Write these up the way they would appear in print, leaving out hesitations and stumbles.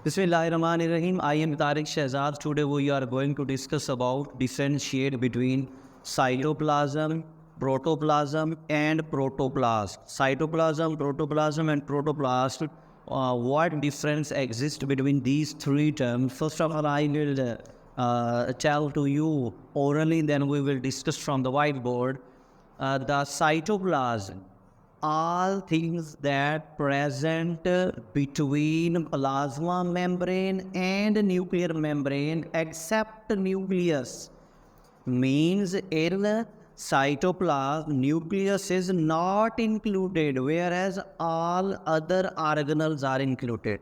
Bismillahirrahmanirrahim. I am Tariq Shehzad. Today we are going to discuss about differentiate between cytoplasm, protoplasm and protoplast. Cytoplasm, protoplasm and protoplast. What difference exists between these three terms? First of all, I will tell to you orally, then we will discuss from the whiteboard. The cytoplasm, all things that present between plasma membrane and nuclear membrane except nucleus, means in cytoplasm nucleus is not included, whereas all other organelles are included.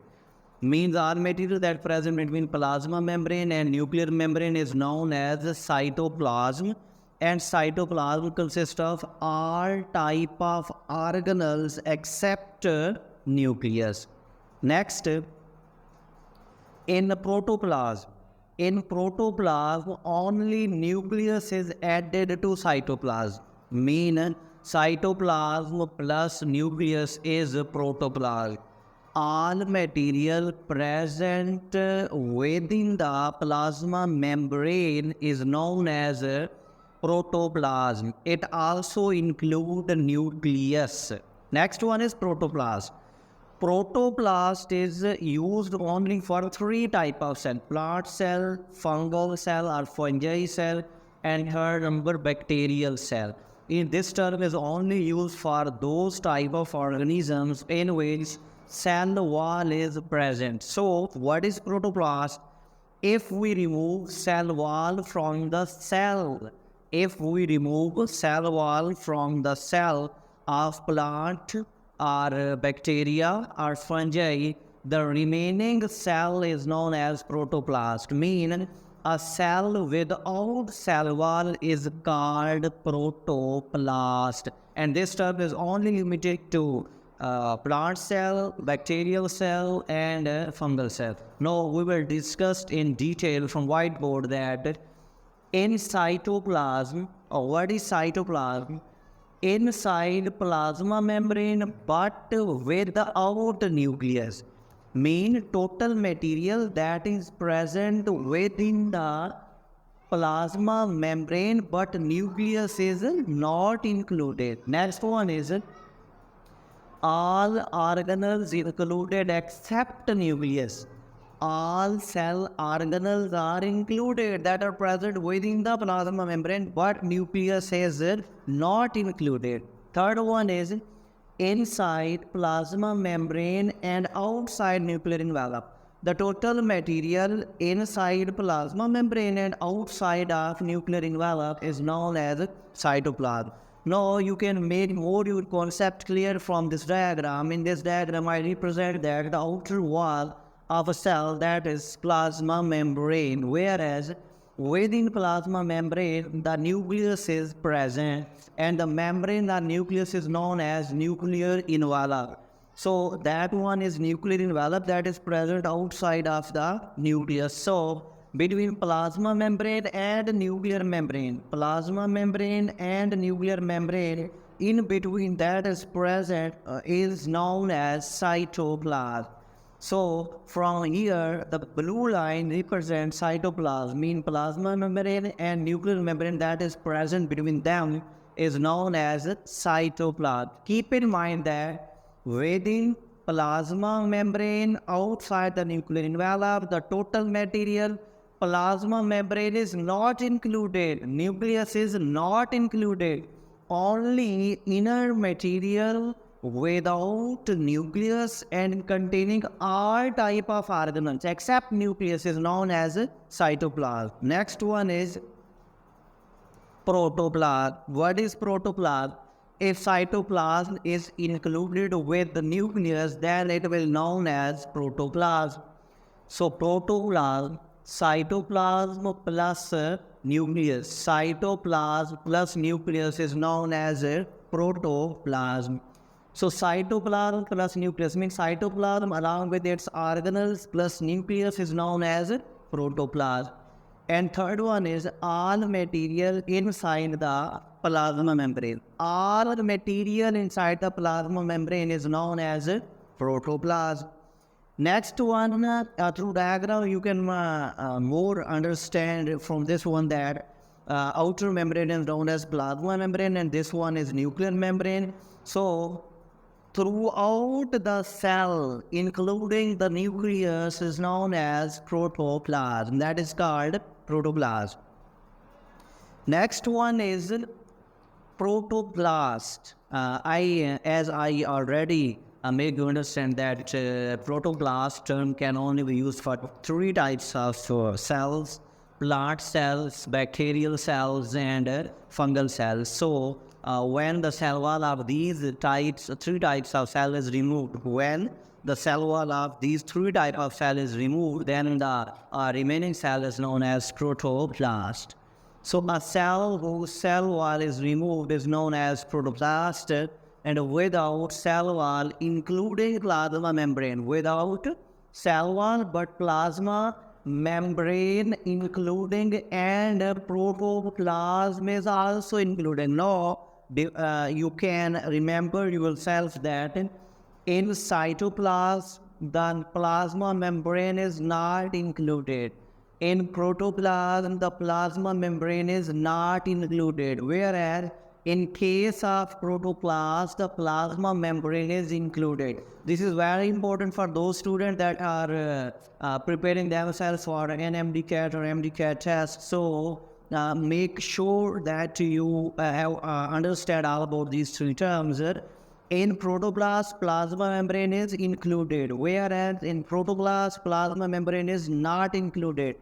Means all material that present between plasma membrane and nuclear membrane is known as cytoplasm, and cytoplasm consists of all type of organelles except nucleus. Next, in protoplasm, only nucleus is added to cytoplasm. Mean cytoplasm plus nucleus is protoplasm. All material present within the plasma membrane is known as protoplasm. It also includes nucleus. Next one is protoplast. Protoplast is used only for three types of cell: plant cell, fungal cell or fungi cell, and third number bacterial cell. In this term is only used for those type of organisms in which cell wall is present. So what is protoplast? If we remove cell wall from the cell, from the cell of plant or bacteria or fungi, the remaining cell is known as protoplast. Mean a cell without cell wall is called protoplast, and this term is only limited to plant cell, bacterial cell and fungal cell. Now we will discuss in detail from whiteboard that in cytoplasm, what is cytoplasm? Inside plasma membrane but without nucleus. Mean total material that is present within the plasma membrane but nucleus is not included. Next one is all organelles included except nucleus. All cell organelles are included that are present within the plasma membrane, but nucleus is not included. Third one is inside plasma membrane and outside nuclear envelope. The total material inside plasma membrane and outside of nuclear envelope is known as cytoplasm. Now you can make more your concept clear from this diagram. In this diagram, I represent that the outer wall of a cell, that is plasma membrane, whereas within plasma membrane the nucleus is present, and the membrane, the nucleus is known as nuclear envelope. So that one is nuclear envelope that is present outside of the nucleus. So between plasma membrane and nuclear membrane, in between that is present is known as cytoplasm. So from here, the blue line represents cytoplasm, mean plasma membrane and nuclear membrane that is present between them is known as cytoplasm. Keep in mind that within plasma membrane, outside the nuclear envelope, the total material, plasma membrane is not included, nucleus is not included, only inner material without nucleus and containing all type of organelles except nucleus is known as cytoplasm. Next one is protoplasm. What is protoplasm? If cytoplasm is included with the nucleus, then it will known as protoplasm. So protoplasm, cytoplasm plus nucleus. Cytoplasm plus nucleus is known as protoplasm. So cytoplasm plus nucleus means cytoplasm along with its organelles plus nucleus is known as protoplasm. And third one is all material inside the plasma membrane. All the material inside the plasma membrane is known as protoplasm. Next one, through diagram, you can more understand from this one that outer membrane is known as plasma membrane and this one is nuclear membrane. So throughout the cell, including the nucleus, is known as protoplasm. That is called protoplasm. Next one is protoplast. As I already make you understand that protoplast term can only be used for three types of cells: plant cells, bacterial cells, and fungal cells. So when the cell wall of these three types of cell is removed, when the cell wall of these three types of cell is removed, then the remaining cell is known as protoplast. So a cell whose cell wall is removed is known as protoplast, and without cell wall, including plasma membrane, without cell wall but plasma membrane including and protoplasm is also included. Now, you can remember yourself that in cytoplasm, the plasma membrane is not included. In protoplasm, the plasma membrane is not included, whereas in case of protoplast, the plasma membrane is included. This is very important for those students that are preparing themselves for an MDCAT or MDCAT test. So make sure that you have understand all about these three terms. In protoplast, plasma membrane is included, whereas in protoplast, plasma membrane is not included.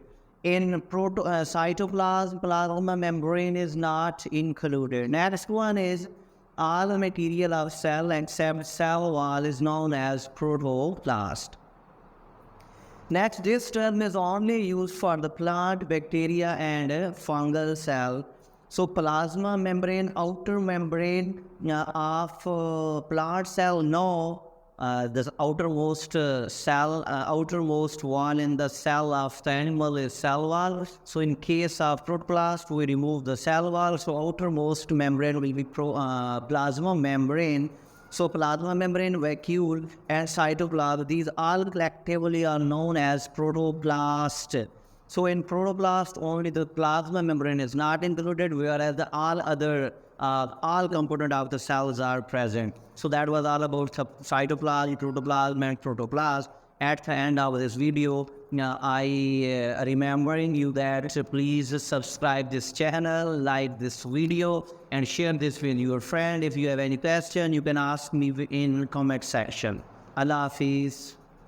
In cytoplasm, plasma membrane is not included. Next one is all the material of cell except cell wall is known as protoplast. Next, this term is only used for the plant, bacteria, and fungal cell. So plasma membrane, outer membrane of plant cell, no. The outermost outermost wall in the cell of the animal is cell wall. So in case of protoplast, we remove the cell wall. So outermost membrane will be plasma membrane. So plasma membrane, vacuole, and cytoplasm, these all collectively are known as protoplast. So in protoplast, only the plasma membrane is not included, whereas the all other all component of the cells are present. So that was all about cytoplasm, protoplasm, and protoplast. At the end of this video, I remembering you that please subscribe this channel, like this video, and share this with your friend. If you have any question, you can ask me in comment section. Allah Hafiz.